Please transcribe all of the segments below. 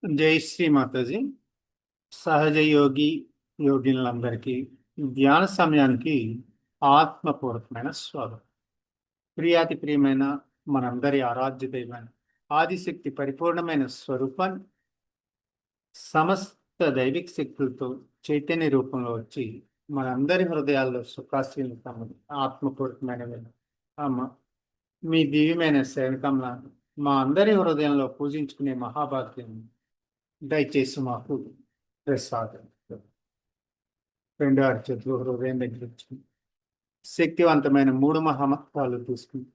జై శ్రీ మాతాజీ. సహజ యోగి యోగినులందరికీ ధ్యాన సమయానికి ఆత్మపూర్వకమైన స్వాగతం. ప్రియాతి ప్రియమైన మనందరి ఆరాధ్య దైవాన్ని ఆదిశక్తి పరిపూర్ణమైన స్వరూపాన్ని సమస్త దైవిక శక్తులతో చైతన్య రూపంలో వచ్చి మనందరి హృదయాల్లో సుఖాశీలు తమది ఆత్మపూర్వకమైన అమ్మ మీ దివ్యమైన సేవకంలా మా అందరి హృదయంలో పూజించుకునే మహాభాగ్యం దయచేసి మాకు ప్రసాదం. రెండు అరచేతులు హృదయం దగ్గర వచ్చి శక్తివంతమైన మూడు మహామంత్రాలు తీసుకుని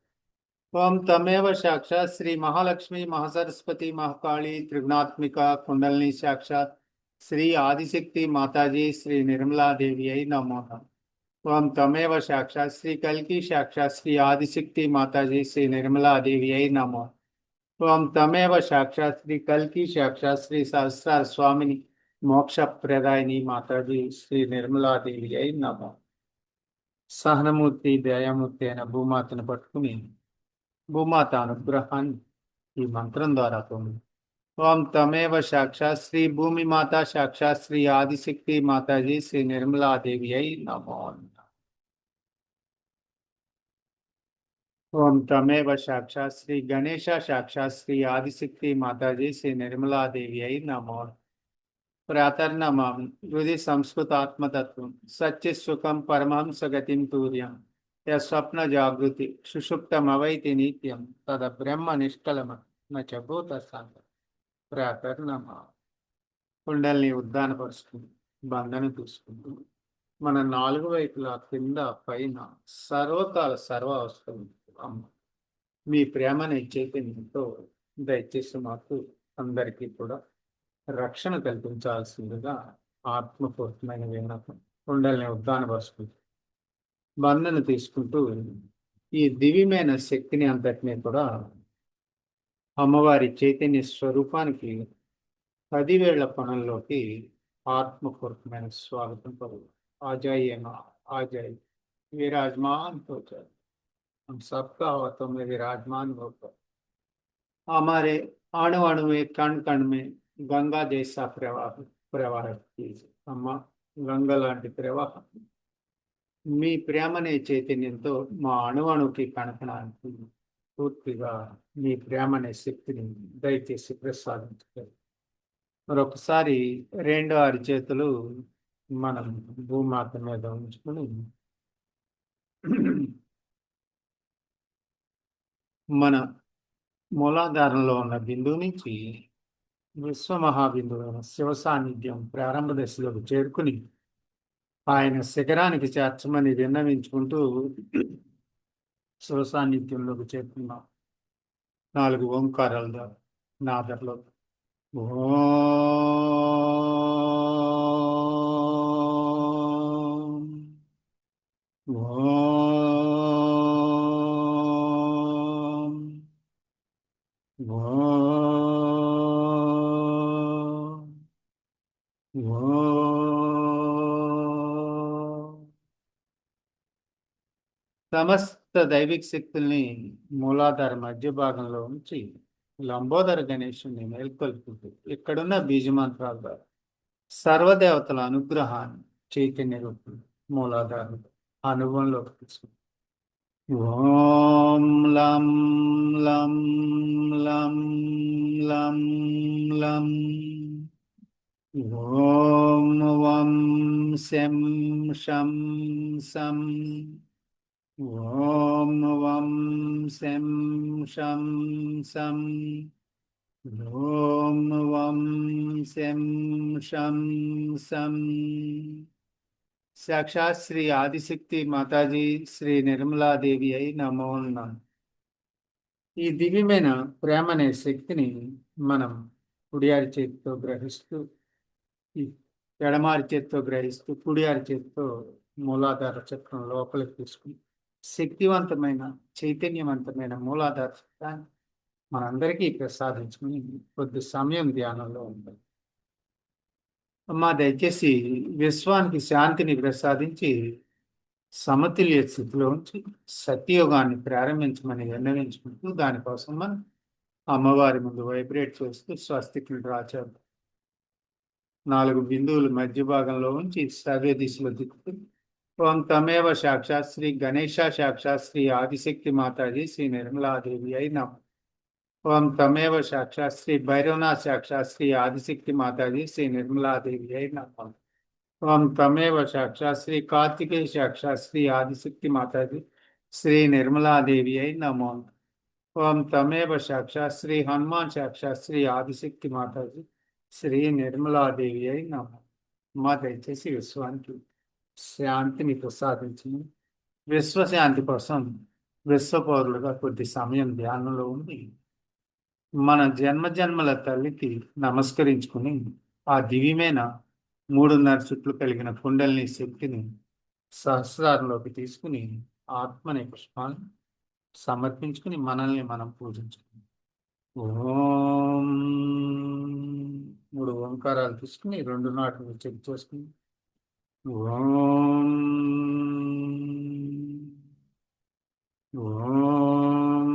ఓం తమేవ సాక్షాత్ శ్రీ మహాలక్ష్మి మహాసరస్వతి మహాకాళి త్రిగుణాత్మిక కుండలిని సాక్షాత్ శ్రీ ఆదిశక్తి మాతాజీ శ్రీ నిర్మలాదేవి అయి నమో నమః. ఓం తమేవ సాక్షాత్ శ్రీ కల్కి సాక్షాత్ శ్రీ ఆదిశక్తి మాతాజీ శ్రీ నిర్మలాదేవి అయి నమో. ఓం తమేవ సాక్షాత్ శ్రీ కల్కి సాక్షాత్ శ్రీ సహస్రార స్వామిని మోక్ష ప్రదాయిని మాతాజీ శ్రీ నిర్మలాదేవి అయి నమో. సహనమూర్తి దయామూర్తి అయిన భూమాతను పట్టుకుని భూమాత అనుగ్రహాన్ని ఈ మంత్రం ద్వారా పొంది ఓం తమేవ సాక్షాత్ శ్రీ భూమి మాత సాక్షాత్ శ్రీ ఆదిశక్తి మాతాజీ శ్రీ నిర్మలాదేవి అయి నమో. ఓం తమేవ సాక్షాత్ శ్రీ గణేశ సాక్షాత్ శ్రీ ఆదిశక్తి మాతాజీ శ్రీ నిర్మలాదేవి అయి నమో. ప్రాతర్నమామి హృది సంస్కృత ఆత్మతత్వం సత్య సుఖం పరమహంస గతిం తూర్యం స్వప్న జాగృతి సుషుప్తమవైతి నిత్యం తద బ్రహ్మ నిష్కలమ నూత శాంత. ప్రాతర్నమామి. కుండల్ని ఉద్దానపరుచుకుంది, బంధన తీసుకుంటూ మన నాలుగు వైపులా కింద పైన సర్వకాల సర్వ అవస్థలు అమ్మ మీ ప్రేమను చైతన్యంతో దయచేసి మాకు అందరికీ కూడా రక్షణ కల్పించాల్సిందిగా ఆత్మపూర్వకమైన విన్నపం. కుండల్ని ఉద్దానపరుచుకుంటూ బంధన తీసుకుంటూ ఈ దివ్యమైన శక్తిని అంతటినీ కూడా అమ్మవారి చైతన్య స్వరూపానికి 10,000 పనుల్లోకి ఆత్మపూర్వకమైన స్వాగతం పలు. ఆజాయేనా ఆజాయి विराजमान हो जाए, हम सबका हाथों में विराजमान होकर हमारे अणु अणु में कण कण में गंगा जैसा प्रवाह कीजिए. अम्मा गंगा लांటి ప్రవాహం మీ ప్రేమనే చైతన్యంతో మా అణువణుకి కణకణానికి పూర్తిగా మీ ప్రేమనే శక్తిని దయచేసి ప్రసాదించారు. మరొకసారి రెండు అరిచేతులు మనం భూమాత మీద ఉంచుకొని మన మూలాధారంలో ఉన్న బిందువు నుంచి విశ్వమహాబిందువైన శివ సాన్నిధ్యం ప్రారంభ దశలోకి చేరుకుని ఆయన శిఖరానికి చేర్చమని విన్నవించుకుంటూ శివ సాన్నిధ్యంలోకి చేరుకున్నాం. 4 ఓంకారాల నాదర్లో సమస్త దైవిక శక్తుల్ని మూలాధార మధ్య భాగంలో ఉంచి లంబోదర గణేశుని మేల్కొల్పుతూ ఇక్కడున్న బీజమంత్రాల ద్వారా సర్వదేవతల అనుగ్రహాన్ని చైతన్య రూపం మూలాధారం అనుభవంలోకి తీసుకుంటాం. ఓం లం లం లం లం లం. ఓం వం శం షం సం. ఓం వం శం షం సం. ఓం వం శం షం సం. సాక్షాత్ శ్రీ ఆదిశక్తి మాతాజీ శ్రీ నిర్మలాదేవి అయి నమో నమః. ఈ దివ్యమైన ప్రేమనే శక్తిని మనం కుడియారి చేతితో గ్రహిస్తూ ఈ ఎడమారి చేతితో గ్రహిస్తూ కుడియారి చేతితో మూలాధార చక్రం లోపలికి తీసుకుని శక్తివంతమైన చైతన్యవంతమైన మూలాధార చక్రాన్ని మనందరికీ ప్రసాదించుకుని కొద్ది సమయం ధ్యానంలో ఉంటుంది. అమ్మా దయచేసి విశ్వానికి శాంతిని ప్రసాదించి సమతుల్య స్థితిలో ఉంచి సత్యయోగాన్ని ప్రారంభించమని విన్నవించుకుంటూ దానికోసం మనం అమ్మవారి ముందు వైబ్రేట్ చేస్తూ స్వస్తిక్ని డ్రా చేద్దాం. 4 బిందువులు మధ్య భాగంలో ఉంచి సవ్య దిశలో తిప్పుతూ ఓం తమేవ సాక్షాత్ శ్రీ గణేశ సాక్షాత్ శ్రీ ఆదిశక్తి మాతాజీ శ్రీ నిర్మలాదేవి అయి నమః. ఓం తమేవ సాక్షాత్ శ్రీ భైరవనాథ్ సాక్షాత్ శ్రీ ఆదిశక్తి మాతాజీ శ్రీ నిర్మలాదేవి అయి నమః. ఓం తమేవ సాక్షాత్ శ్రీ కార్తికేయ సాక్షాత్ శ్రీ ఆదిశక్తి మాతాజీ శ్రీ నిర్మలాదేవి అయి నమో. ఓం తమేవ సాక్షాత్ శ్రీ హనుమాన్ సాక్షాత్ శ్రీ ఆదిశక్తి మాతాజీ శ్రీ నిర్మలాదేవి అయి నమో. మా దయచేసి విశ్వానికి శాంతిని ప్రసాదించిన విశ్వశాంతి కోసం విశ్వపౌరులుగా కొద్ది సమయం ధ్యానంలో ఉండి మన జన్మజన్మల తల్లికి నమస్కరించుకుని ఆ దివ్యమైన 3.5 చుట్లు కలిగిన కుండలిని శక్తిని సహస్రారంలోకి తీసుకుని ఆత్మని పుష్పాన్ని సమర్పించుకుని మనల్ని మనం పూజించుకుని ఓం 3 ఓంకారాలు తీసుకుని 2 నాటులు చెక్ చేసుకుని ఓం ఓం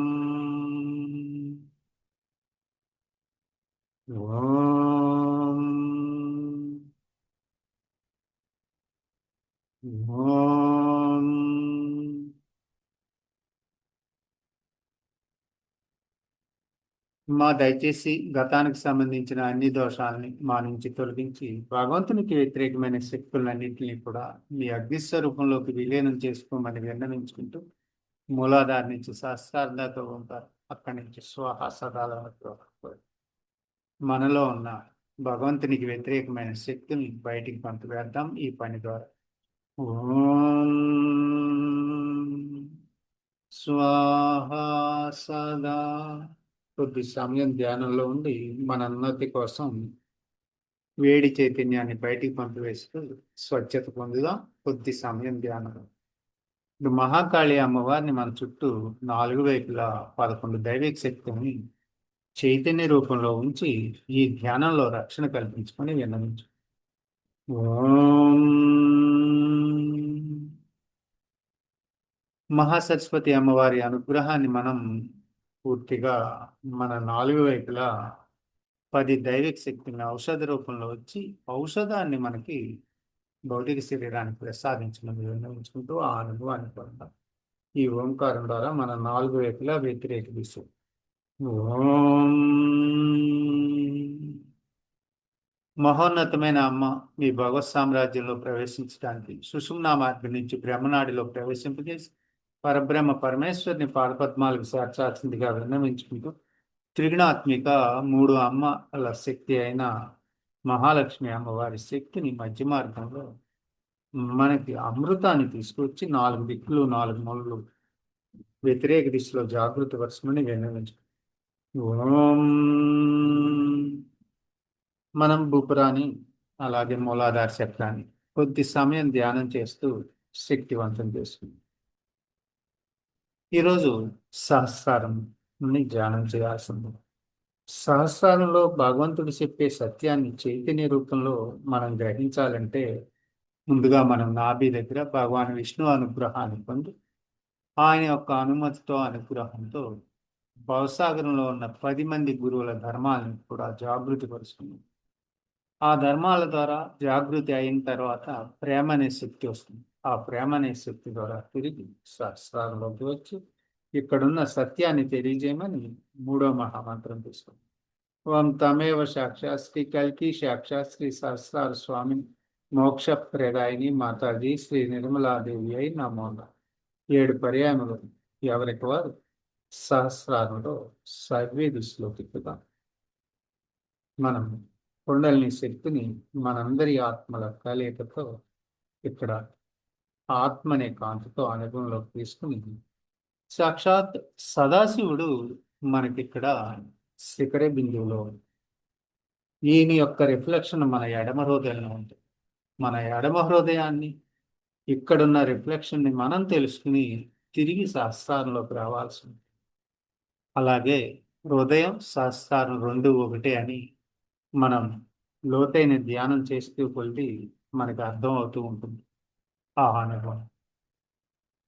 ఓం ఓం. మా దయచేసి గతానికి సంబంధించిన అన్ని దోషాలని మా నుంచి తొలగించి భగవంతునికి వ్యతిరేకమైన శక్తులన్నింటినీ కూడా మీ అగ్నిస్వరూపంలోకి విలీనం చేసుకోమని విన్నవించుకుంటూ మూలాధార నుంచి సహస్రార్థతో ఉంటారు. అక్కడి నుంచి స్వాహ సదాల మనలో ఉన్న భగవంతునికి వ్యతిరేకమైన శక్తిని బయటికి పంపివేద్దాం ఈ పని ద్వారా. ఓం స్వాహ సదా. కొద్ది సమయం ధ్యానంలో ఉండి మన ఉన్నతి కోసం వేడి చైతన్యాన్ని బయటికి పంపివేస్తూ స్వచ్ఛత పొందుదాం. కొద్ది సమయం ధ్యానంలో ఇప్పుడు మహాకాళి అమ్మవారిని మన చుట్టూ 4 వైపులా 11 దైవిక శక్తిని చైతన్య రూపంలో ఉంచి ఈ ధ్యానంలో రక్షణ కల్పించుకొని విన్నవించు. ఓం మహాసరస్వతి అమ్మవారి అనుగ్రహాన్ని మనం పూర్తిగా మన 4 వైపులా 10 దైవిక శక్తిని ఔషధ రూపంలో వచ్చి ఔషధాన్ని మనకి భౌతిక శరీరానికి ప్రసాదించడం విన్నవించుకుంటూ ఆ అనుభవాన్ని పొందాం. ఈ ఓంకారం ద్వారా మన 4 వైపులా వ్యతిరేక దిశ. ఓం మహోన్నతమైన అమ్మ మీ భగవత్ సామ్రాజ్యంలో ప్రవేశించడానికి సుషుమ్నా మార్గం నుంచి బ్రహ్మనాడిలో ప్రవేశింపజేసి పరబ్రహ్మ పరమేశ్వరిని పాదపద్మాలకు చేర్చాల్సిందిగా విన్నవించుకుంటూ త్రిగుణాత్మిక 3 అమ్మల శక్తి అయిన మహాలక్ష్మి అమ్మవారి శక్తిని మధ్య మార్గంలో మనకి అమృతాన్ని తీసుకొచ్చి 4 దిక్కులు 4 మూలలు వ్యతిరేక దిశలో జాగృతి వర్షమని విన్నవించు. ఓం మనం భూపురాన్ని అలాగే మూలాధార చక్రాన్ని కొద్ది సమయం ధ్యానం చేస్తూ శక్తివంతం చేసుకుంది. ఈరోజు సహస్రారంని ధ్యానం చేయాల్సింది. సహస్రారంలో భగవంతుడు చెప్పే సత్యాన్ని చైతన్య రూపంలో మనం గ్రహించాలంటే ముందుగా మనం నాభి దగ్గర భగవాన్ విష్ణు అనుగ్రహాన్ని పొంది ఆయన యొక్క అనుమతితో అనుగ్రహంతో భవసాగరంలో ఉన్న 10 మంది గురువుల ధర్మాలను కూడా జాగృతి పరుచుకుంది. ఆ ధర్మాల ద్వారా జాగృతి అయిన తర్వాత ప్రేమ అనే శక్తి వస్తుంది. ఆ ప్రేమ అనే శక్తి ద్వారా తిరిగి సహస్రారంలోకి వచ్చి ఇక్కడున్న సత్యాన్ని తెలియజేయమని 3వ మహామంత్రం తీసుకుంది. ఓం తమేవ సాక్షాత్ శ్రీ కల్కి సాక్షాత్ శ్రీ సహస్రార స్వామి మోక్ష ప్రదాయిని మాతాజీ శ్రీ నిర్మలాదేవి అయి నమో. 7 పర్యాయములు ఎవరికి వారు సహస్రారంలో సర్వే దిశలో తిప్పుతాం. మనం కుండలిని శక్తిని మనందరి ఆత్మల కలయికతో ఇక్కడ ఆత్మ అనే కాంతితో అనుభవంలోకి తీసుకుని సాక్షాత్ సదాశివుడు మనకిక్కడ శిఖర బిందువులో ఈయన యొక్క రిఫ్లెక్షన్ మన ఎడమ హృదయంలో ఉంటుంది. మన ఎడమ హృదయాన్ని ఇక్కడున్న రిఫ్లెక్షన్ని మనం తెలుసుకుని తిరిగి సహస్రారంలోకి రావాల్సి ఉంది. అలాగే హృదయం సహస్రారం 2 ఒకటే అని మనం లోతైన ధ్యానం చేస్తూ కొలిది మనకు అర్థం అవుతూ ఉంటుంది ఆ అనుభవం.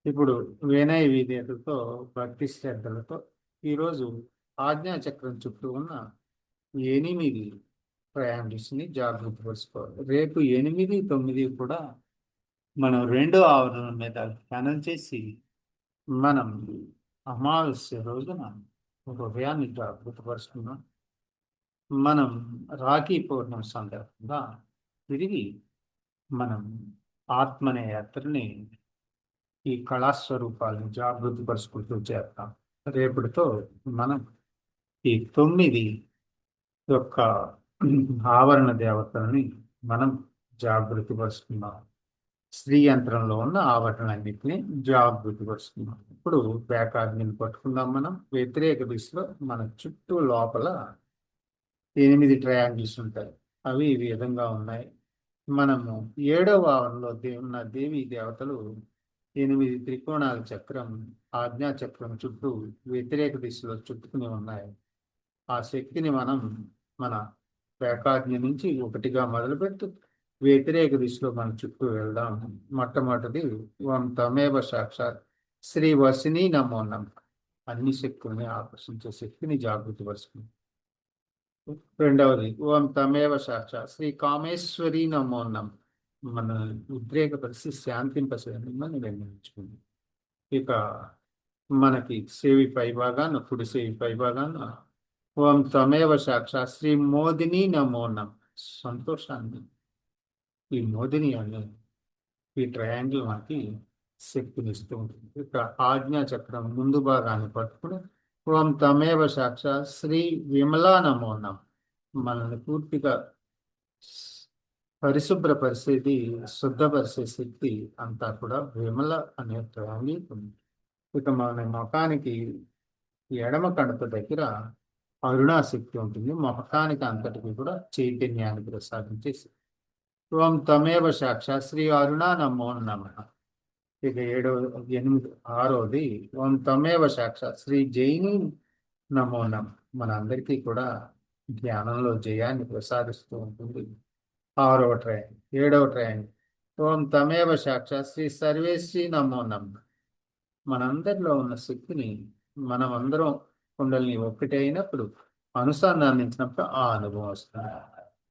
ఇప్పుడు వినయ విధేయతతో భక్తి శ్రద్ధలతో ఈరోజు ఆజ్ఞాచక్రం చుట్టూ ఉన్న 8 ట్రయాంగిల్స్ ని జాగ్రత్త పరుచుకోవాలి. రేపు 8, 9 కూడా మనం రెండో ఆవరణ మీద ధ్యానం చేసి మనం అమావాస్య రోజున హృదయాన్ని జాగృతపరుచుకున్నాం. మనం రాఖీ పౌర్ణమి సందర్భంగా తిరిగి మనం ఆత్మనే యాత్రని ఈ కళాస్వరూపాలను జాగృతపరుచుకుంటూ చేస్తాం. రేపటితో మనం ఈ 9 యొక్క ఆవరణ దేవతలని మనం జాగృతిపరుచుకున్నాం. స్త్రీ యంత్రంలో ఉన్న ఆవరణలన్నింటినీ జాగృతిపరుచుకున్నాం. ఇప్పుడు బ్యాకాగ్నిని పట్టుకుందాం. మనం వ్యతిరేక దిశలో మన చుట్టూ లోపల 8 ట్రయాంగిల్స్ ఉంటాయి. అవి ఈ విధంగా ఉన్నాయి. మనము 7వ ఆవరణలో ఉన్న దేవీ దేవతలు 8 త్రికోణాల చక్రం, ఆజ్ఞా చక్రం చుట్టూ వ్యతిరేక దిశలో చుట్టుకుని ఉన్నాయి. ఆ శక్తిని మనం మన బ్యాకాగ్ని నుంచి ఒకటిగా మొదలుపెట్టి వ్యతిరేక దిశలో మన చుట్టూ వెళ్దాం. మొట్టమొదటిది ఓం తమేవ సాక్షాత్ శ్రీ వసిని నమో నమ. అన్ని శక్తుల్ని ఆకర్షించే శక్తిని జాగృతి పరుచుకుంది. రెండవది ఓం తమేవ సాక్షాత్ శ్రీ కామేశ్వరి నమో నమ. మన ఉద్రేకపరిచి శాంతింపసేయని మనం నిర్ణయించుకుంది. ఇక మనకి సేవి పై భాగాన, కుడి సేవి పై భాగాన ఓం తమేవ సాక్షాత్ శ్రీ మోదిని నమో నమ. సంతోషాన్ని ఈ మోదిని అనే ఈ ట్రయాంగిల్ మనకి శక్తినిస్తూ ఉంటుంది. ఇక ఆజ్ఞా చక్రం ముందు భాగాన్ని పట్టుకుని ఓం తమేవ సాక్షాత్ శ్రీ విమలా నమో నమ. మనల్ని పూర్తిగా పరిశుభ్రపరిచేది, శుద్ధపరిచే శక్తి అంతా కూడా విమల అనే ట్రయాంగిల్ ఉంది. ఇక మన ముఖానికి ఎడమ కడుపు దగ్గర అరుణాశక్తి ఉంటుంది. ముఖానికి అంతటికి కూడా చైతన్యాన్ని ప్రసాదించేసి ఓం తమేవ సాక్షాత్ శ్రీ అరుణా నమో నమ. ఇక 6వది ఓం తమేవ సాక్షాత్ శ్రీ జైని నమో నమ. మనందరికీ కూడా ధ్యానంలో జయాన్ని ప్రసాదిస్తూ ఉంటుంది. 6వ ట్రయాంగిల్. 7వ ట్రయాంగిల్ ఓం తమేవ సాక్షాత్ శ్రీ సర్వేశ్వరి నమో నమ. మనందరిలో ఉన్న శక్తిని మనం అందరం కుండలిని ఒక్కటి అయినప్పుడు అనుసంధానించినప్పుడు ఆ అనుభవం వస్తుంది.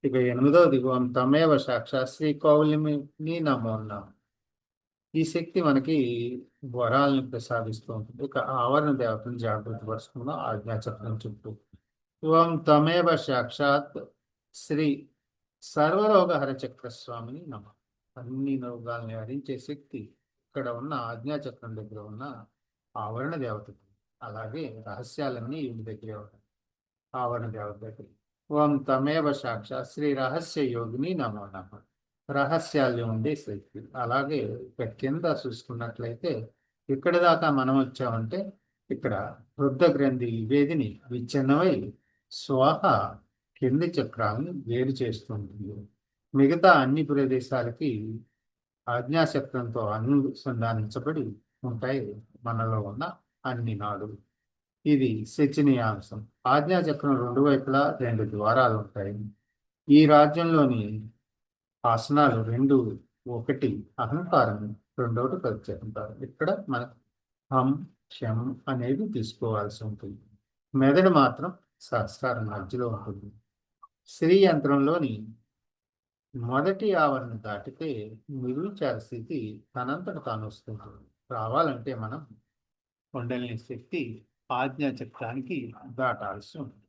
ఇక 8వది ఓం తమేవ సాక్షాత్ శ్రీ కౌలిని నమో నమ. ఈ శక్తి మనకి వరాలను ప్రసాదిస్తూ ఉంటుంది. ఇక ఆవరణ దేవతను జాగృతి పరుచుకుందాం. ఆజ్ఞాచక్రం చుట్టూ ఓం తమేవ సాక్షాత్ శ్రీ సర్వరోగహర చక్రస్వామిని నమ. అన్ని రోగాల్ని హరించే శక్తి ఇక్కడ ఉన్న ఆజ్ఞాచక్రం దగ్గర ఉన్న ఆవరణ దేవత. అలాగే రహస్యాలన్నీ వీడి దగ్గరే ఉన్నాయి. ఆవరణ దేవత దగ్గర ఓం తమేవ సాక్షాత్ శ్రీ రహస్య యోగిని నమో నమ. రహస్యాలు ఉండే శక్తి. అలాగే ఇక్కడ కింద చూసుకున్నట్లయితే ఇక్కడి దాకా మనం వచ్చామంటే ఇక్కడ వృద్ధ గ్రంథి వేదిని విచ్ఛిన్నమై స్వాహ కింది చక్రాలను వేరు చేస్తుంటుంది. మిగతా అన్ని ప్రదేశాలకి ఆజ్ఞాచక్రంతో అనుసంధానించబడి ఉంటాయి మనలో ఉన్న అన్ని నాడులు. ఇది శచనీయాంశం. ఆజ్ఞాచక్రం 2 వైపులా 2 ద్వారాలు ఉంటాయి. ఈ రాజ్యంలోని ఆసనాలు 2, 1 అహంకారం, 2వది ప్రత్యేకంటారు. ఇక్కడ మన హం శం అనేది తీసుకోవాల్సి ఉంటుంది. మెదడు మాత్రం సహస్రారం మధ్యలో ఉంటుంది. శ్రీ యంత్రంలోని మొదటి ఆవరణ దాటితే నిర్విచార స్థితి తనంతట తాను వస్తుంది. రావాలంటే మనం కుండలిని శక్తి ఆజ్ఞాచక్రానికి దాటాల్సి ఉంటుంది.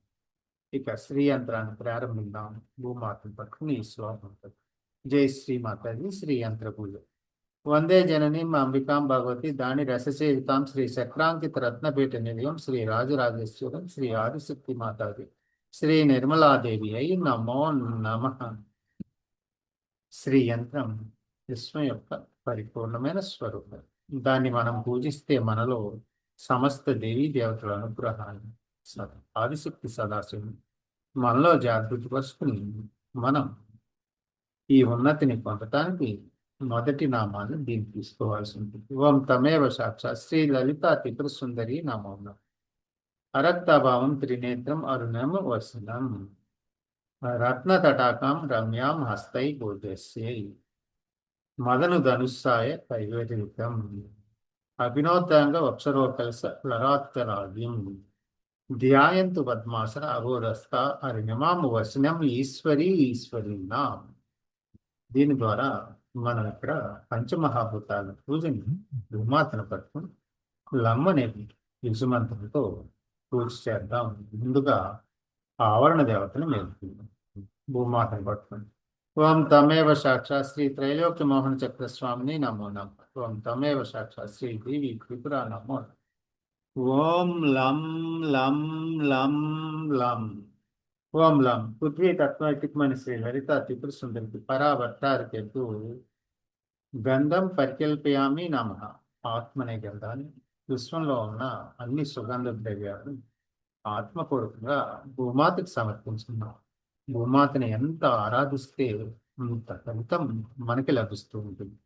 ఇక శ్రీ యంత్రాన్ని ప్రారంభిద్దాం. భూమాతను పట్టుకుని ఈ శ్లోకం ఉంటుంది. జై శ్రీమాతాజీ. శ్రీ యంత్ర పూజ. వందే జనని అంబికాం భగవతి దాని రససేవితాం శ్రీ చక్రాంకిత రత్నపీఠ నిలయం శ్రీ రాజరాజేశ్వరం శ్రీ ఆదిశక్తి మాతాజీ శ్రీ నిర్మలాదేవి అయి నమో నమ. శ్రీ యంత్రం విశ్వం యొక్క పరిపూర్ణమైన స్వరూపం. దాన్ని మనం పూజిస్తే మనలో సమస్త దేవీ దేవతల అనుగ్రహాన్ని ఆదిశక్తి సదాశివుని మనలో జాగృతి పరుచుకుని మనం ఈ ఉన్నతిని పొందటానికి మొదటి నామాన్ని దీన్ని తీసుకోవాల్సి ఉంటుంది. ఓం తమేవ సాక్షాత్ శ్రీ లలితా త్రిపుర సుందరి నమో నమః. అరక్తాభావం త్రినేత్రం అరుణం వసనం రత్నతటాకం రమ్యాం హస్తై బోధస్యై మదను ధనుస్సాయ కైవరితం అభినోద్యాంగ వక్షరోకల్స ప్లరాత్తరాగ్యం ధ్యాయంతు పద్మాసన అఘోరస్థ హరిణమాం వచనం ఈశ్వరి ఈశ్వరీనా. దీని ద్వారా మనం ఇక్కడ పంచమహాభూతాల పూజని భూమాతను పట్టుకుని లమ్మనే యజుమంత్రంతో పూజ చేద్దాం. ముందుగా ఆవరణ దేవతను మేలుకుందాం. భూమాతను పట్టుకుని ఓం తమేవ సాక్షాత్ శ్రీ త్రైలోక్య మోహన చక్ర స్వామిని నమో నమః. ఓం తమేవ సాక్షాత్ శ్రీ దేవి త్రిపుర నమో నమః. ఓం లం లం లం లం. ఓం లం పృథ్వీ తత్వైతికమైన శ్రీ లలిత త్రిపుర సుందరికి పరావర్తారికెతు గంధం పరికల్పయామి నమః. ఆత్మనే గంధాన్ని విశ్వంలో ఉన్న అన్ని సుగంధ ద్రవ్యాలు ఆత్మపూర్వకంగా భూమాతకు సమర్పించుకున్నాం. భూమాతని ఎంత ఆరాధిస్తే అంత ఫలితం మనకి లభిస్తూ ఉంటుంది.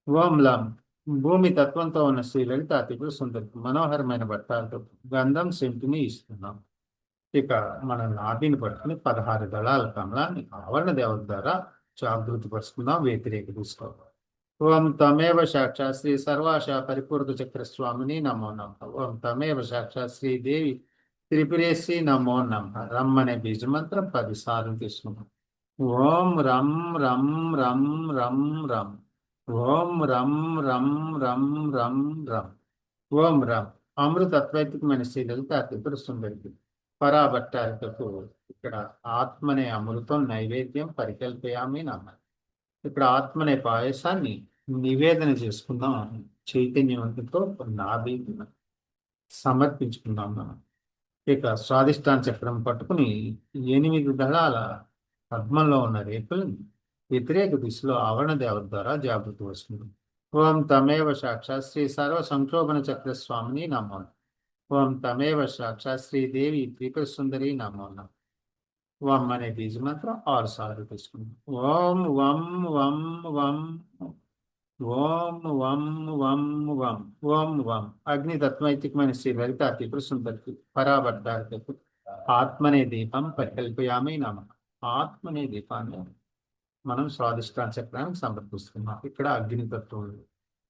ఓం లం భూమి తత్వంతో ఉన్న శ్రీ లలిత త్రిపుర సుందరికి మనోహరమైన బట్టాలతో గంధం సెంటుని ఇస్తున్నాం. ఇక మన నాభిని పట్టుకుని 16 దళాల కమలాన్ని ఆవరణ దేవత ద్వారా జాగృతి పరుచుకుందాం. వ్యతిరేక దిశలో ఓం తమేవ సాక్షాత్ శ్రీ సర్వాశ పరిపూర్ణ చక్ర స్వామిని నమో నమః. ఓం తమేవ సాక్షాత్ శ్రీ దేవి త్రిపురేసి నమో నమః. రమ్ అనే బీజ మంత్రం 10 సార్లు తీసుకున్నాం. ఓం రం రం రం రం రం. ఓం రం రం రం రం రం. ఓం రం అమృతత్వైతికమైన శ్రీ లలిత త్రిపుర సుందరికి పరాభట్టారికకు ఇక్కడ ఆత్మనే అమృతం నైవేద్యం పరికల్పయామి నమః. ఇక్కడ ఆత్మనే పాయసాన్ని నివేదన చేసుకుందాం. చైతన్యవంతంతో నాభి సమర్పించుకుందాం. మనం ఇక స్వాదిష్టాన చక్రం పట్టుకుని 8 దళాల పద్మంలో ఉన్న రేకులను వ్యతిరేక దిశలో ఆవరణ దేవత ద్వారా జాగృతి వస్తుంది. ఓం తమేవ సాక్షాత్ శ్రీ సర్వ సంక్షోభన చక్ర స్వామిని నమో నమః. ఓం తమేవ సాక్షాత్ శ్రీ దేవి త్రిపుర సుందరి నమో నమః. ఓం అనే బీజ మంత్రం 6 సార్లు తీసుకుందాం. ఓం వం వం వం. ఓం వం వం వం. ఓం వం అగ్ని తత్వైతికమైన శ్రీ లలిత త్రిపుర సుందరికి పరాబద్ధాలకు ఆత్మనే దీపం పరికల్పయామి నమః. ఆత్మనే దీపాన్ని మనం స్వాదిష్టాన చక్రానికి సమర్పిస్తున్నాం. ఇక్కడ అగ్నితత్వం.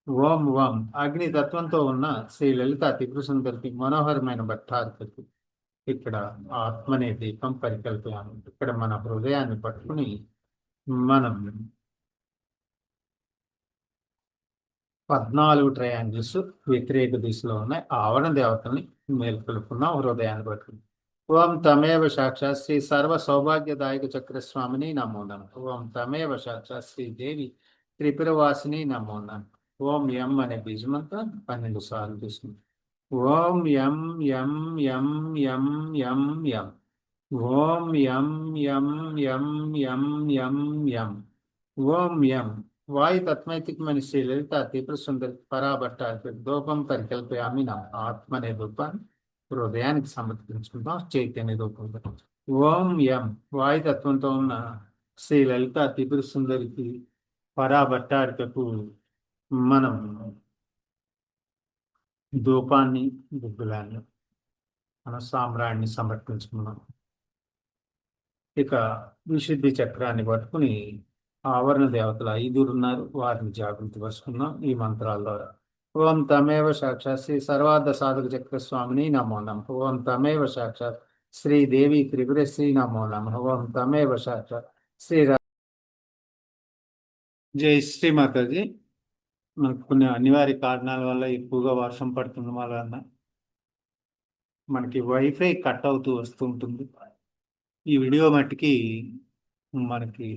ఓం వం అగ్ని తత్వంతో ఉన్న శ్రీ లలిత త్రిపుర సుందరికి మనోహరమైన భట్టారికకు ఇక్కడ ఆత్మనే దీపం పరికల్పయామి. ఇక్కడ మన హృదయాన్ని పట్టుకుని మనం 14 ట్రయాంగిల్స్ వ్యతిరేక దిశలో ఉన్నాయి. ఆవరణ దేవతల్ని మేల్కొల్పుకున్నాం హృదయాన్ని పట్టుకుని. ఓం తమేవ సాక్షాత్ శ్రీ సర్వ సౌభాగ్యదాయక చక్ర స్వామిని నమో నమః. ఓం తమేవ సాక్షాత్ శ్రీ దేవి త్రిపురవాసిని నమో నమః. ఓం యం అనే బీజమంత్రం 12 సార్లు తీసుకుంది. ఓం యం యం యం యం యం యం. ఓం యం యం యం యం యం యం. ఓం యం వాయు తత్మైతికమైన శ్రీ లలిత త్రిపుర సుందరి పరాభట్టారికి ధూపం పరికల్పయామి నా. ఆత్మనే ధూపాన్ని హృదయానికి సమర్పించుకుంటాం చైతన్య రూపంలో. ఓం యం వాయుతత్వంతో ఉన్న శ్రీ లలిత త్రిపుర సుందరికి పరాభట్టారికకు మనం ధూపాన్ని గుగ్గులాన్ని మన సామ్రాణ్ణి సమర్పించుకున్నాం. ఇక విశుద్ధి చక్రాన్ని పట్టుకుని ఆవరణ దేవతలు 5 ఉన్నారు. వారిని జాగృతి పరుచుకున్నాం ఈ మంత్రాల ద్వారా. ఓం తమేవ సాక్షాత్ శ్రీ సర్వార్థ సాధక చక్ర స్వామిని నమో నమః. ఓం తమేవ సాక్షాత్ శ్రీ దేవి త్రిపురశ్రీ నమో నమః. ఓం తమేవ సాక్షాత్ శ్రీ జై శ్రీ మాతాజీ. మనకు కొన్ని అనివార్య కారణాల వల్ల ఎక్కువగా వర్షం పడుతుంది వలన మనకి వైఫై కట్ అవుతూ వస్తూ ఉంటుంది. ఈ వీడియో మట్టుకి మనకి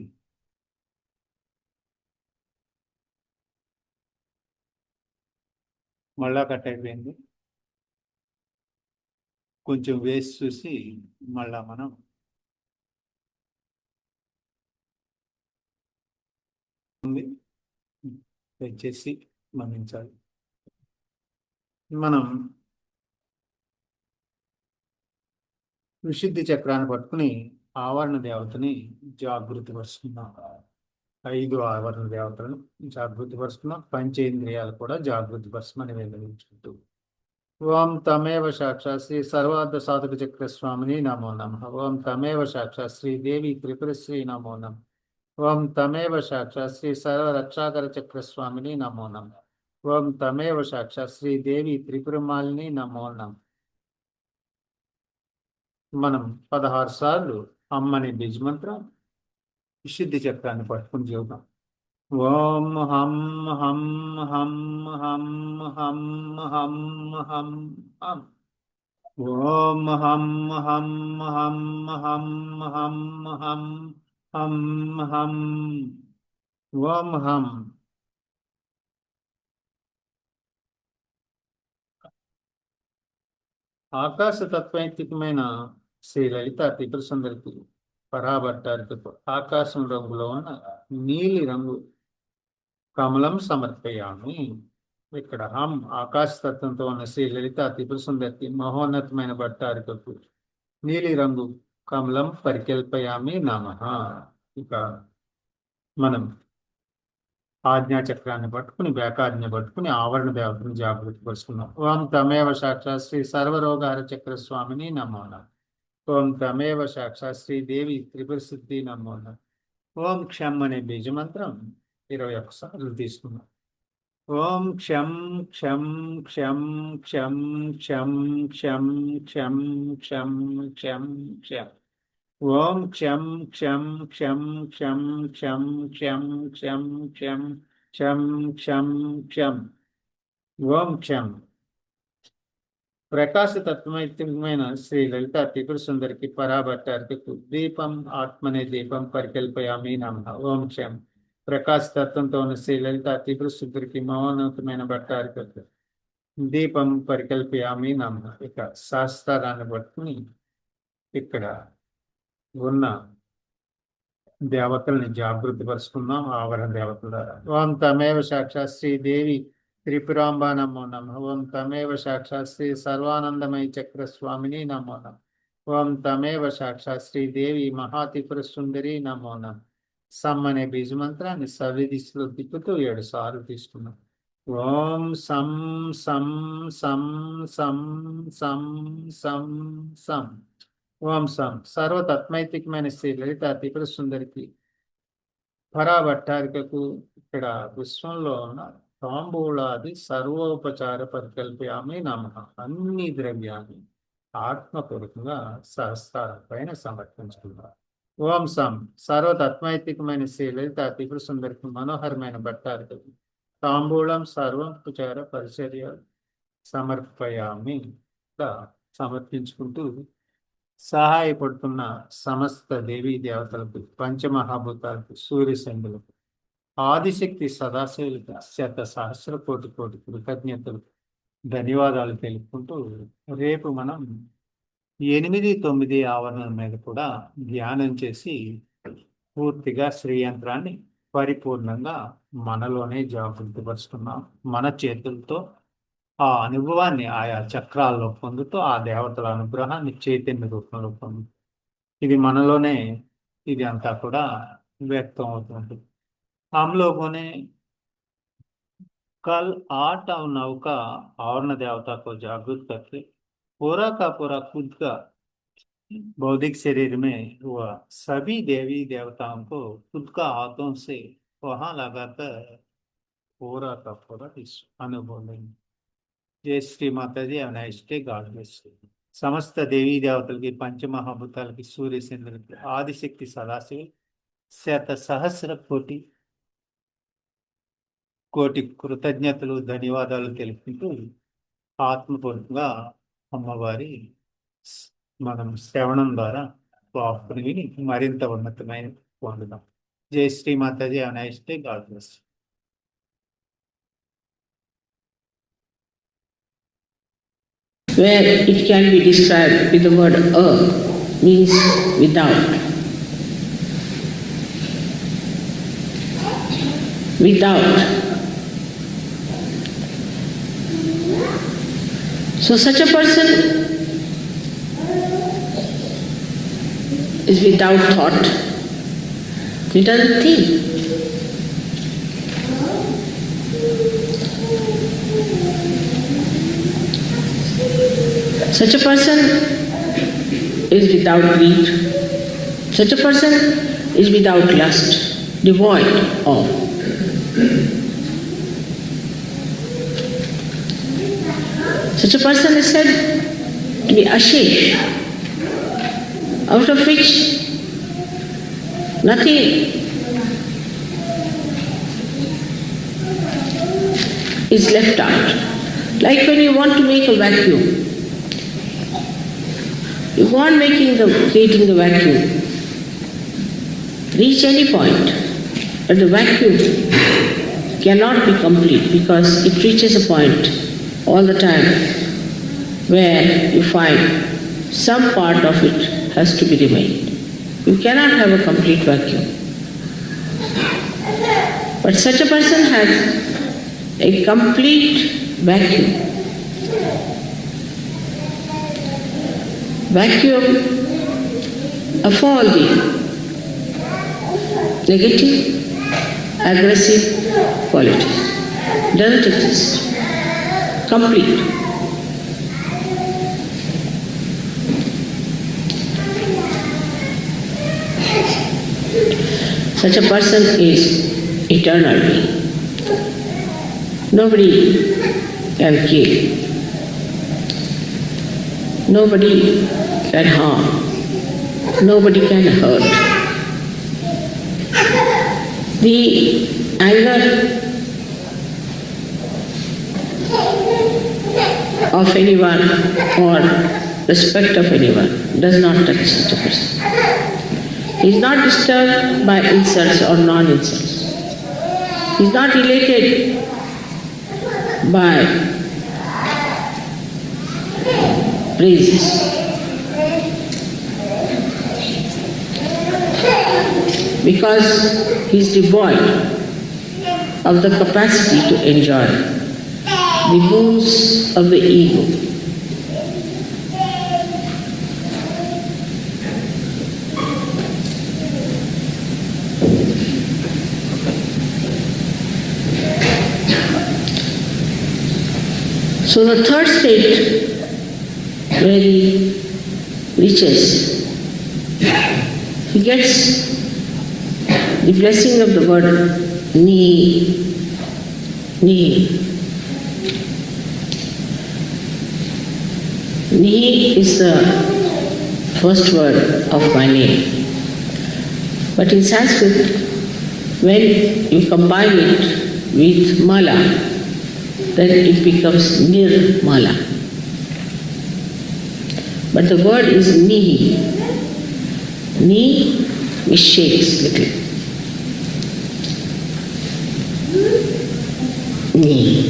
మళ్ళా కట్ అయిపోయింది. కొంచెం వేసి చూసి మళ్ళా మనం దయచేసి మన్నించాలి. మనం విశుద్ధి చక్రాన్ని పట్టుకుని ఆవరణ దేవతని జాగృతి పరుచుకున్నాం. 5 ఆవరణ దేవతలను జాగృతి పరుచుకున్నాం. పంచేంద్రియాలు కూడా జాగృతి పరచమని వెల్లడించుకుంటూ ఓం తమేవ సాక్షాత్ శ్రీ సర్వార్థ సాధక చక్ర స్వామిని నమో నమః. ఓం తమేవ సాక్షాత్ శ్రీ దేవి త్రిపురశ్రీ నమో నమః. ఓం తమేవ సాక్షాత్ శ్రీ సర్వ రక్షాకర చక్ర స్వామిని నమో నమః. ఓం తమేవ సాక్షాత్ శ్రీ దేవి త్రిపురమాలిని నమో నమః. మనం 16 సార్లు అమ్మని బీజమంత్రం విశుద్ధి చక్రాన్ని పట్టుకుని చెబుతాం. ఓం హం హం హం హం హం హం హం హం. ఓం హం హం హం హం హం హం హం హం. ఓం హం. ఆకాశ తత్వైతికమైన శ్రీ లలిత త్రిపుర సుందరికి పరాభట్టారికకు ఆకాశం రంగులో ఉన్న నీలి రంగు కమలం సమర్పయామి. ఇక్కడ హం ఆకాశతత్వంతో ఉన్న శ్రీ లలిత త్రిపుర సుందరికి మహోన్నతమైన భట్టారికకు నీలి రంగు కమలం పరికల్పయామి నమః. ఇక మనం ఆజ్ఞాచక్రాన్ని పట్టుకుని వ్యాకాన్ని పట్టుకుని ఆవరణ దేవతను జాగృతి పరుచుకున్నాం. ఓం తమేవ సాక్షాత్ శ్రీ సర్వరోగహర చక్ర స్వామిని నమో నమః. ఓం తమేవ సాక్షాత్ శ్రీ దేవి త్రిపుర సిద్ధి నమో నమః. ఓం క్షం అనే బీజమంత్రం 21 సార్లు తీసుకున్నాం. ఓం క్షం క్షం క్షం క్షం క్షం క్షం క్షం క్షం క్షం క్షం. ఓం క్షం క్షం క్షం క్షం క్షం క్షం క్షం క్షం క్షం క్షం క్షం. ఓం క్షం. ప్రకాశ తత్వమైత్యమైన శ్రీ లలిత త్రిపుర సుందరికి పరాభట్టారికకు దీపం ఆత్మనే దీపం పరికల్పయామి నమః. ఓం క్షం. ప్రకాశ తత్వంతో ఉన్న శ్రీ లలిత త్రిపుర సుందరికి మహోన్నతమైన భట్టారికకు దీపం పరికల్పయామి నమః. ఇక శాస్త్రాన్ని పట్టుకుని ఇక్కడ ఉన్న దేవతల్ని జాగృతి పరుచుకున్నాం ఆవరణ దేవతల ద్వారా. ఓం తమేవ సాక్షాత్ శ్రీ దేవి త్రిపురాంబ నమో నమః. ఓం తమేవ సాక్షాత్ శ్రీ సర్వానందమయ చక్ర స్వామిని నమో నమః. ఓం తమేవ సాక్షాత్ శ్రీ దేవి మహాత్రిపుర సుందరి నమో నమః. సమ్ అనే బీజమంత్రాన్ని సవ్యదిశలో తిప్పుతూ 7 సార్లు తీసుకున్నాం. ఓం సం సం సం సం సం సం సం. ఓం సం. సర్వతత్మైతికమైన శ్రీ లలిత త్రిపుర సుందరికి పరాభట్టారికకు ఇక్కడ విశ్వంలో ఉన్న తాంబూలాది సర్వోపచార పరికల్పయామి నమః. అన్ని ద్రవ్యాన్ని ఆత్మపూర్వకంగా సహస్రాల పైన సమర్పించుకున్నారు. ఓం సం. సర్వతత్మైతికమైన శ్రీ లలిత త్రిపుర సుందరికి మనోహరమైన భట్టారికకు తాంబూలం సర్వోపచార పరిచర్య సమర్పయామి. సమర్పించుకుంటూ సహాయపడుతున్న సమస్త దేవీ దేవతలకు పంచమహాభూతాలకు సూర్యచంద్రులకు ఆదిశక్తి సదాశివులకు 100,000 కోటి కృతజ్ఞతలు ధన్యవాదాలు తెలుపుకుంటూ రేపు మనం 8, 9 ఆవరణల మీద కూడా ధ్యానం చేసి పూర్తిగా శ్రీయంత్రాన్ని పరిపూర్ణంగా మనలోనే జాగృతిపరుచుకున్నాం. మన చేతులతో ఆ అనుభవాన్ని ఆయా చక్రాల్లో పొందుతూ ఆ దేవతల అనుగ్రహాన్ని చైతన్య రూపంలో పొందు ఇది మనలోనే ఇది అంతా కూడా వ్యక్తం అవుతుంది. हम लोगों ने कल 8 और 9 का आवरण देवता को जागृत करके पूरा का पूरा खुद का बौद्धिक शरीर में हुआ सभी देवी देवताओं को खुद का हाथों से वहां लगाकर पूरा का पूरा इस अनुभव लेंगे. जय श्री माता जी. अवनाइष्टे गाड ब्लेस. समस्त देवी देवतलकी पंचमहाभूतालकी सूर्य चंद्रुलकी आदिशक्ति सदाशिव 100,000 కోటి కృతజ్ఞతలు ధన్యవాదాలు తెలుపుతూ ఆత్మపూర్వకంగా అమ్మవారి మనం శ్రవణం ద్వారా వాక్కుని విని మరింత ఉన్నతమైన పొందుదాం. జై శ్రీ మాతాజీ. అనాయిస్తే God bless. Where it can be described with the word means without. Without. So such a person is without thought. He doesn't think. Such a person is without greed. Such a person is without lust, devoid of. Such a person is said to be ashish. out of which nothing is left out. Like when you want to make a vacuum, you go on creating the vacuum, reach any point, but the vacuum cannot be complete because it reaches a point all the time where you find some part of it has to be remained. You cannot have a complete vacuum. But such a person has a complete vacuum. Vacuum of all the negative, aggressive qualities. Doesn't exist. Complete. Such a person is eternal being. Nobody can kill. Nobody can harm. Nobody can hurt. The anger of anyone or respect of anyone does not touch such a person. He is not disturbed by insults or non-insults. He is not elated by praises. Because he is devoid of the capacity to enjoy the boons of the ego. So the third state where he reaches, he gets the blessing of the word ni. Ni. Ni is the first word of my name. But in Sanskrit, when you combine it with mala, then it becomes nirmala. But the word is nihi. Ni which shakes little. Ni.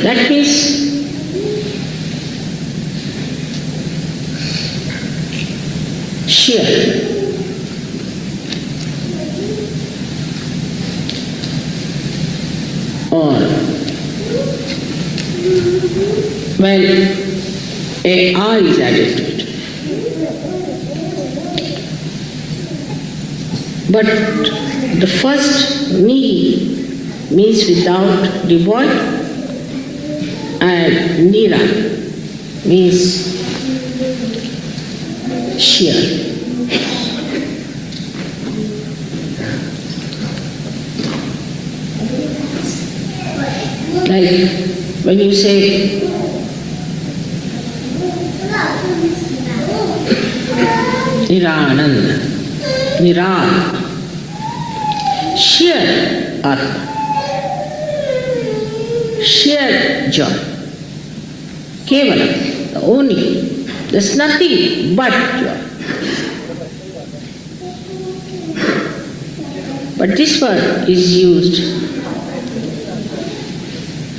That means sheer. Or well, a R is added to it. But the first ni means without, devoid, and nira means sheer. Like when you say Nirananda, Niran, sheer Atma, sheer joy, Kevala, the only, there's nothing but joy. But this word is used,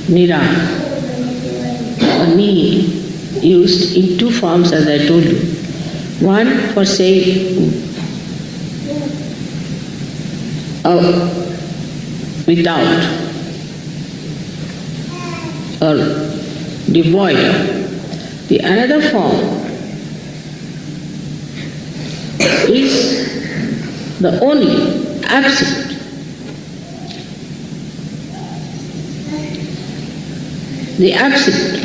Nira, or Ni, used in two forms as I told you. One for saying without or devoid of. The another form is the only, absolute. The absolute.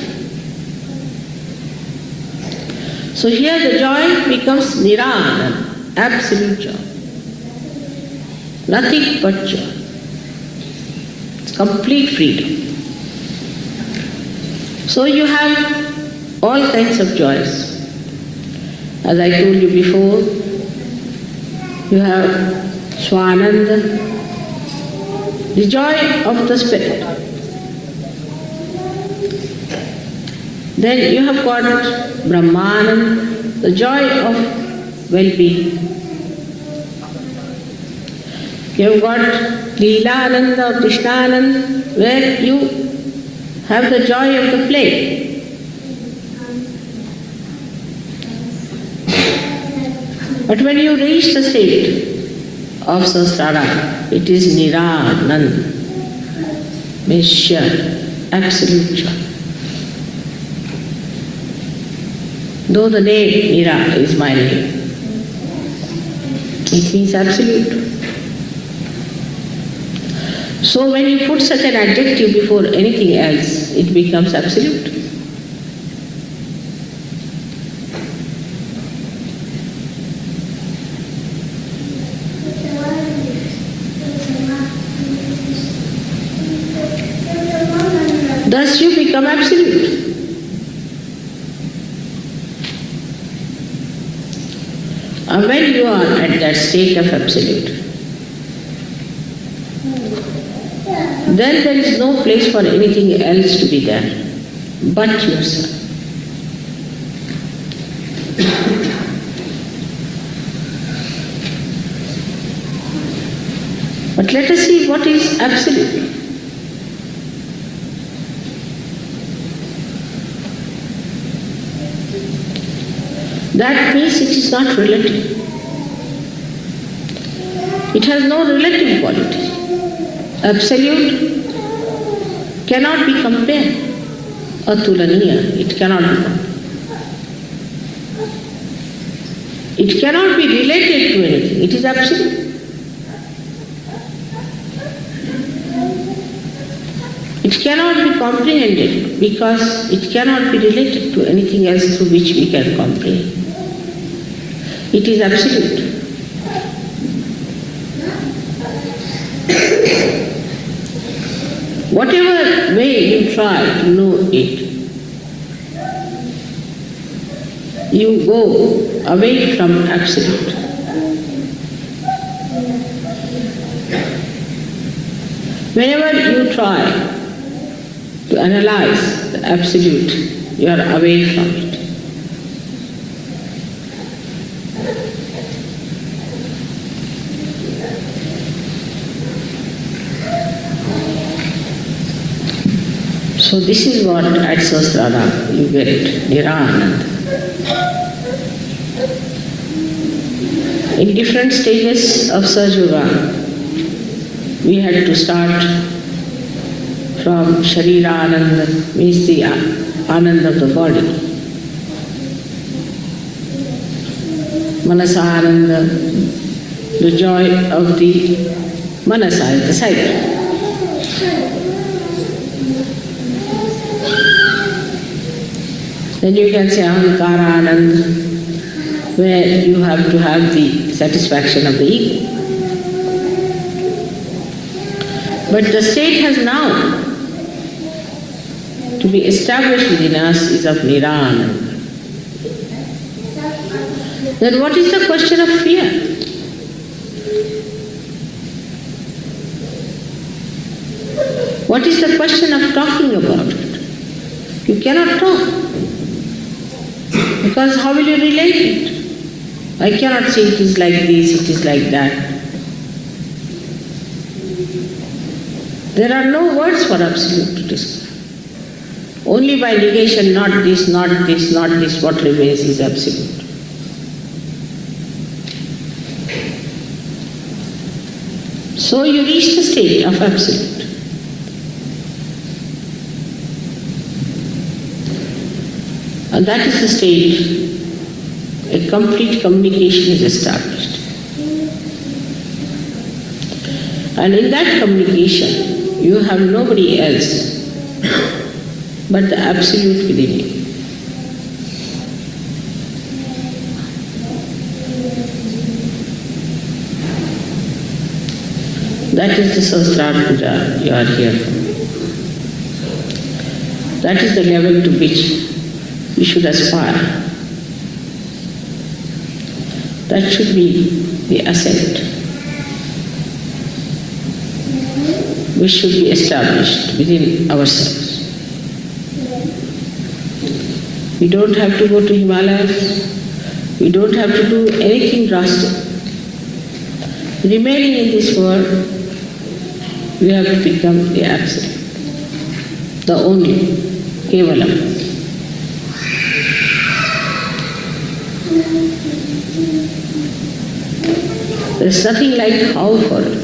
So here the joy becomes nirana, absolute joy. Nothing but joy. It's complete freedom. So you have all kinds of joys. As I told you before, you have Swananda, the joy of the spirit. Then you have got Brahmananda, the joy of well-being. You have got Leelananda or Krishnananda, where you have the joy of the play. But when you reach the state of Sahasrara, it is Nirananda, means sheer, absolute joy. Though the name Nira is my name, it means absolute. So when you put such an adjective before anything else, it becomes absolute. Thus you become absolute. And when you are at that state of absolute, then there is no place for anything else to be there but yourself. But let us see what is absolute. That means it is not relative. It has no relative quality. Absolute cannot be compared. Atulaniya, it cannot be compared. It cannot be related to anything. It is absolute. It cannot be comprehended because it cannot be related to anything else through which we can comprehend. It is absolute. Whatever way you try to know it, you go away from absolute. Whenever you try to analyze the absolute, you are away from it. So this is what at Sahasrara you get, Nirananda. In different stages of Sahaja we had to start from Sharira Ananda, means the Ananda of the body. Manasa Ananda, the joy of the Manasa, the sight. Then you can say Ahankara Ananda, where you have to have the satisfaction of the ego. But the state has now to be established within us is of Nirananda. Then what is the question of fear? What is the question of talking about it? You cannot talk. Because how will you relate it? I cannot say it is like this, it is like that. There are no words for absolute to describe. Only by negation, not this, not this, not this, what remains is absolute. So you reach the state of absolute. And that is the stage a complete communication is established. And in that communication, you have nobody else but the absolute within you. That is the Sahasrara Puja you are here for. That is the level to which you should aspire. That should be the ascent, which should be established within ourselves. We don't have to go to Himalayas. We don't have to do anything drastic. Remaining in this world, we have to become the absolute, the only, Kevalam. There is nothing like how for it.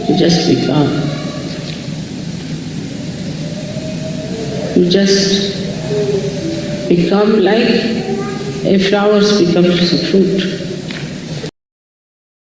You just become. You just become like a flower becomes a fruit.